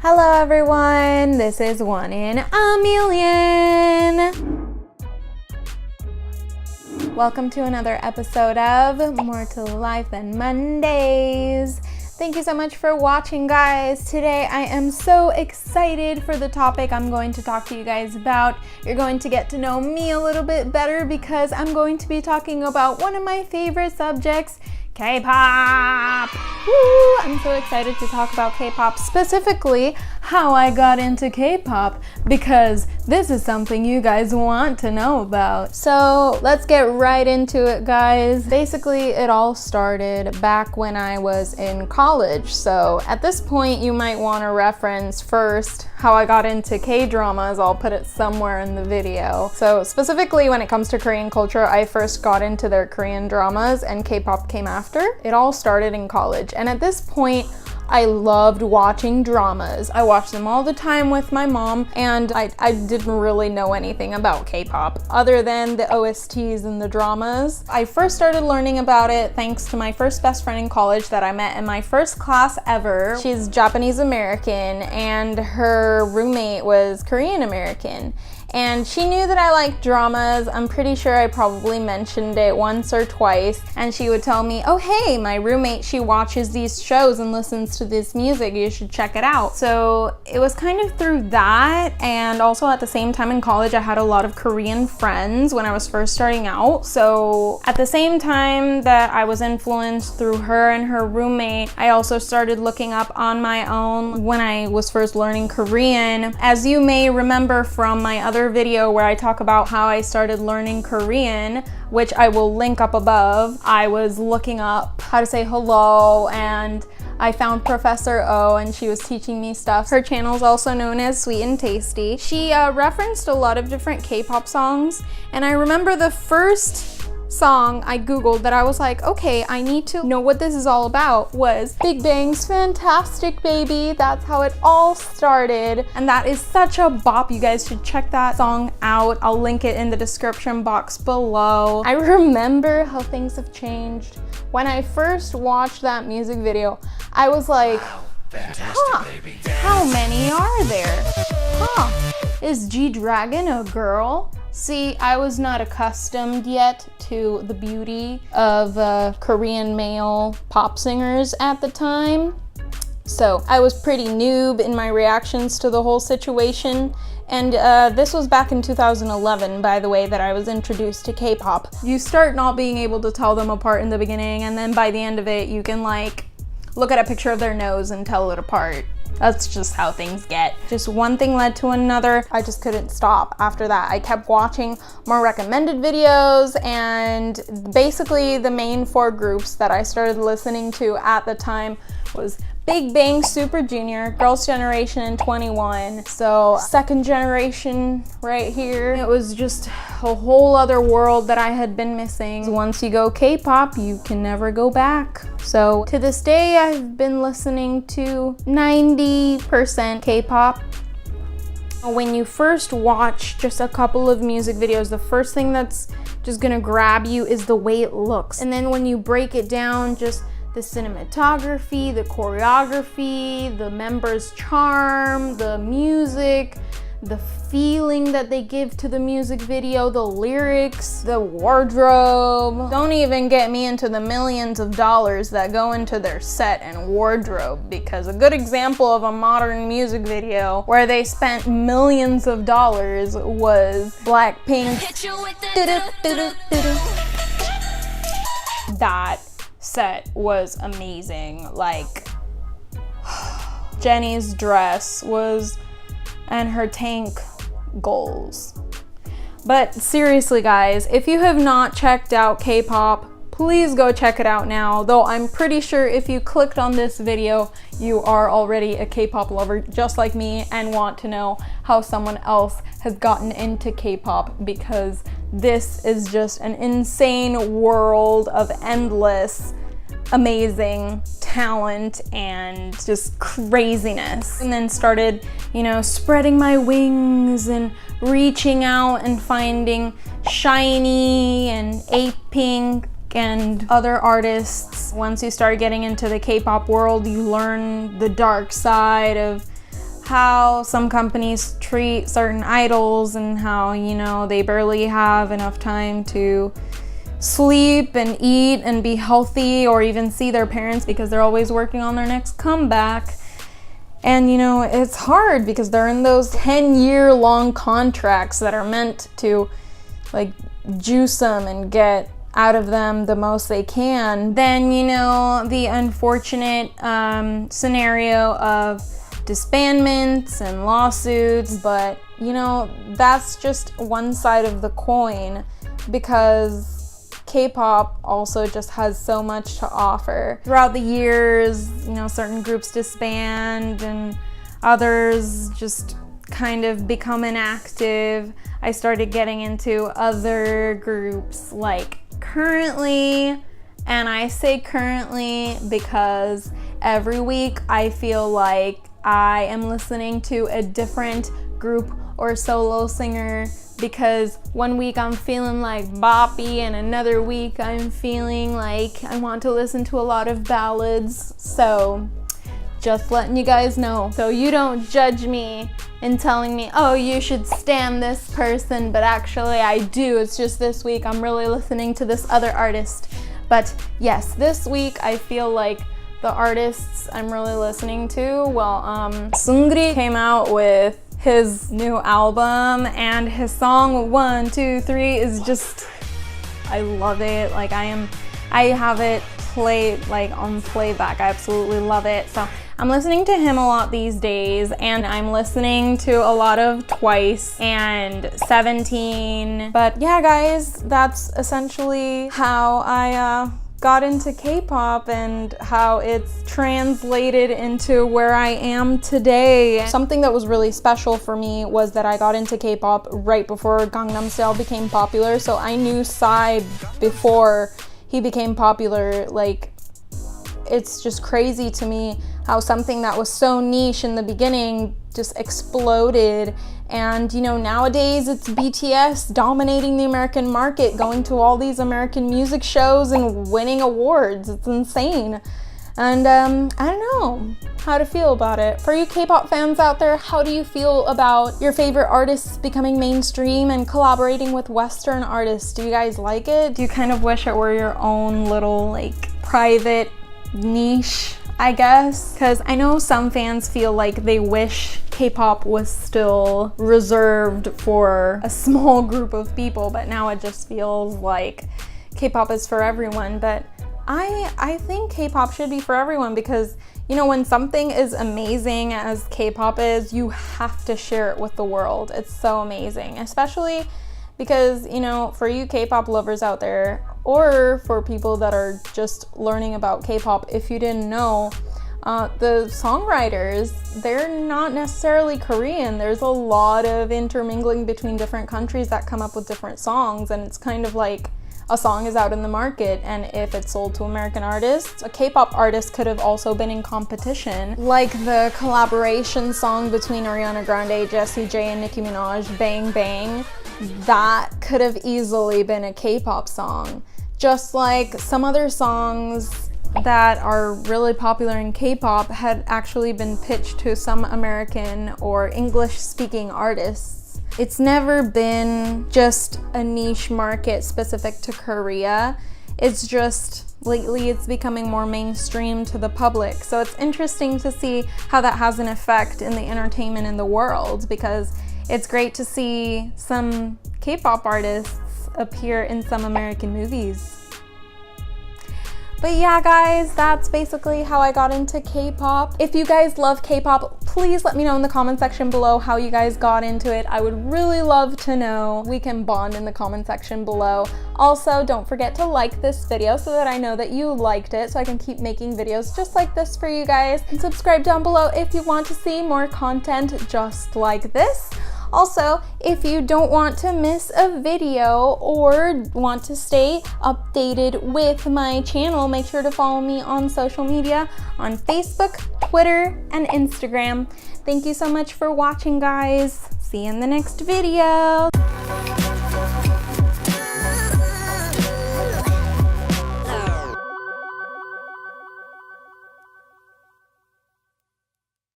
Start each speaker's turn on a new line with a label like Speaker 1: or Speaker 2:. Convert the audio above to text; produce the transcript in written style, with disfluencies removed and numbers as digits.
Speaker 1: Hello everyone, this is one in Amelian. Welcome to another episode of More to Life Than Mondays. Thank you so much for watching, guys. Today I am so excited for the topic I'm going to talk to you guys about. You're going to get to know me a little bit better because I'm going to be talking about one of my favorite subjects, K-pop. Woo! I'm so excited to talk about K-pop, specifically how I got into K-pop, because this is something you guys want to know about. So let's get right into it, guys. Basically, it all started back when I was in college. So at this point, you might want to reference first how I got into K-dramas. I'll put it somewhere in the video. So specifically when it comes to Korean culture, I first got into their Korean dramas and K-pop came after. It all started in college, and at this point I loved watching dramas. I watched them all the time with my mom, and I didn't really know anything about K-pop other than the OSTs and the dramas. I first started learning about it thanks to my first best friend in college that I met in my first class ever. She's Japanese American and her roommate was Korean American. And she knew that I liked dramas. I'm pretty sure I probably mentioned it once or twice. And she would tell me, oh hey, my roommate, she watches these shows and listens to this music. You should check it out. So it was kind of through that. And also at the same time in college, I had a lot of Korean friends when I was first starting out. So at the same time that I was influenced through her and her roommate, I also started looking up on my own when I was first learning Korean. As you may remember from my other video where I talk about how I started learning Korean, which I will link up above, I was looking up how to say hello and I found Professor O and she was teaching me stuff. Her channel is also known as Sweet and Tasty. She referenced a lot of different K-pop songs, and I remember the first song I googled that I was like, okay, I need to know what this is all about, was Big Bang's Fantastic Baby. That's how it all started, and that is such a bop. You guys should check that song out. I'll link it in the description box below. I remember how things have changed. When I first watched that music video, I was like, how many are there? Is G-Dragon a girl? See, I was not accustomed yet to the beauty of Korean male pop singers at the time. So I was pretty noob in my reactions to the whole situation. And this was back in 2011, by the way, that I was introduced to K-pop. You start not being able to tell them apart in the beginning, and then by the end of it, you can like look at a picture of their nose and tell it apart. That's just how things get. Just one thing led to another. I just couldn't stop after that. I kept watching more recommended videos, and basically the main four groups that I started listening to at the time was Big Bang, Super Junior, Girls' Generation, and 21. So second generation right here. It was just a whole other world that I had been missing. Once you go K-pop, you can never go back. So to this day, I've been listening to 90% K-pop. When you first watch just a couple of music videos, the first thing that's just gonna grab you is the way it looks. And then when you break it down, just the cinematography, the choreography, the members' charm, the music, the feeling that they give to the music video, the lyrics, the wardrobe. Don't even get me into the millions of dollars that go into their set and wardrobe, because a good example of a modern music video where they spent millions of dollars was Blackpink's That set was amazing. Like, Jennie's dress was, and her tank goals. But seriously, guys, if you have not checked out K-pop, please go check it out now. Though I'm pretty sure if you clicked on this video, you are already a K-pop lover just like me and want to know how someone else has gotten into K-pop, because this is just an insane world of endless, amazing talent and just craziness. And then started, you know, spreading my wings and reaching out and finding SHINee and A-Pink and other artists. Once you start getting into the K-pop world, you learn the dark side of how some companies treat certain idols and how, you know, they barely have enough time to sleep and eat and be healthy or even see their parents because they're always working on their next comeback. And, you know, it's hard because they're in those 10-year-long contracts that are meant to, like, juice them and get out of them the most they can. Then, you know, the unfortunate scenario of disbandments and lawsuits, but, you know, that's just one side of the coin because K-pop also just has so much to offer. Throughout the years, you know, certain groups disband and others just kind of become inactive. I started getting into other groups like currently, and I say currently because every week I feel like I am listening to a different group or solo singer, because one week I'm feeling like boppy and another week I'm feeling like I want to listen to a lot of ballads. So just letting you guys know, so you don't judge me and telling me, oh, you should stan this person, but actually I do. It's just this week I'm really listening to this other artist. But yes, this week I feel like the artists I'm really listening to, well, Seungri came out with his new album, and his song 1, 2, 3 is just, I love it. Like I have it played like on playback. I absolutely love it. So I'm listening to him a lot these days, and I'm listening to a lot of Twice and 17. But yeah, guys, that's essentially how I got into K-pop and how it's translated into where I am today. Something that was really special for me was that I got into K-pop right before Gangnam Style became popular, so I knew Psy before he became popular. Like, it's just crazy to me how something that was so niche in the beginning just exploded. And, you know, nowadays it's BTS dominating the American market, going to all these American music shows and winning awards. It's insane. And I don't know how to feel about it. For you K-pop fans out there, how do you feel about your favorite artists becoming mainstream and collaborating with Western artists? Do you guys like it? Do you kind of wish it were your own little, like, private niche, I guess? Because I know some fans feel like they wish K-pop was still reserved for a small group of people, but now it just feels like K-pop is for everyone. But I think K-pop should be for everyone, because, you know, when something is amazing as K-pop is, you have to share it with the world. It's so amazing, especially because, you know, for you K-pop lovers out there, or for people that are just learning about K-pop, if you didn't know, the songwriters, they're not necessarily Korean. There's a lot of intermingling between different countries that come up with different songs, and it's kind of like a song is out in the market, and if it's sold to American artists, a K-pop artist could have also been in competition. Like the collaboration song between Ariana Grande, Jessie J, and Nicki Minaj, Bang Bang, that could have easily been a K-pop song. Just like some other songs that are really popular in K-pop had actually been pitched to some American or English-speaking artists. It's never been just a niche market specific to Korea. It's just lately it's becoming more mainstream to the public. So it's interesting to see how that has an effect in the entertainment in the world, because it's great to see some K-pop artists appear in some American movies. But yeah, guys, that's basically how I got into K-pop. If you guys love K-pop, please let me know in the comment section below how you guys got into it. I would really love to know. We can bond in the comment section below. Also, don't forget to like this video so that I know that you liked it, so I can keep making videos just like this for you guys. And subscribe down below if you want to see more content just like this. Also, if you don't want to miss a video or want to stay updated with my channel, make sure to follow me on social media on Facebook, Twitter, and Instagram. Thank you so much for watching, guys. See you in the next video.